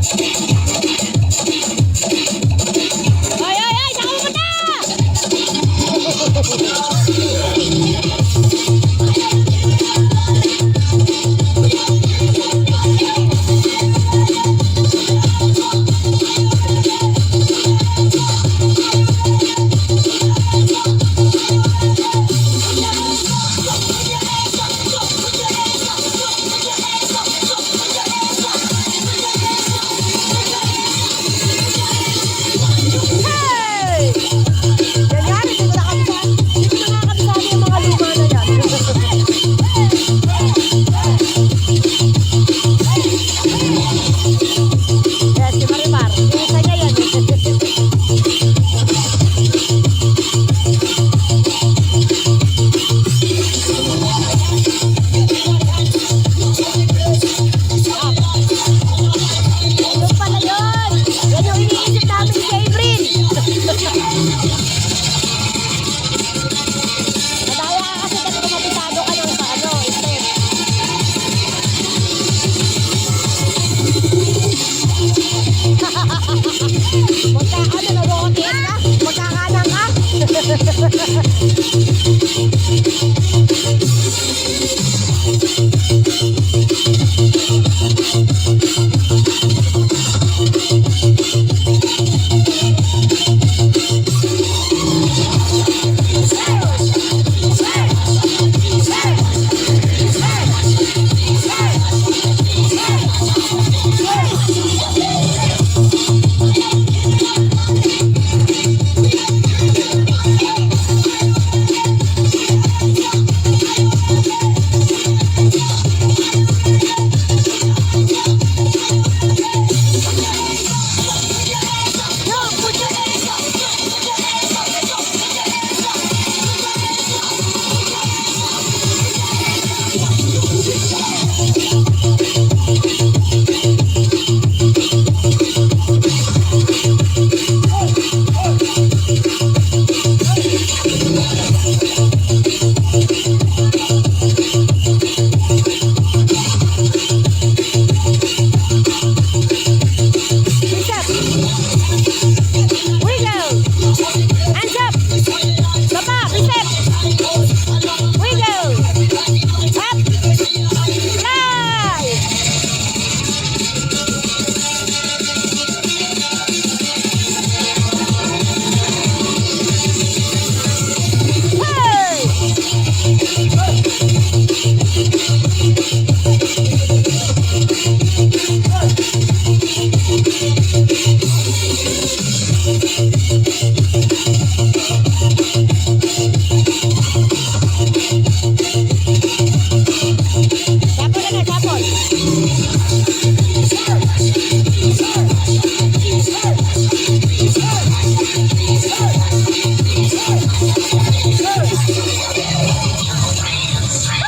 Ay, ay, ay! Saan ka pupunta? Hey! Ganyan, hindi ko nakakabisali yung mga luma na yan. Yes, si Marimar. Isa niya yan. Yung pala yun. Yan yung iniisip namin si April. Madaya ka kasi kasi kumabisado ka ng sa ano, step. Magkakaano na rocket ka? Magkakanan ka?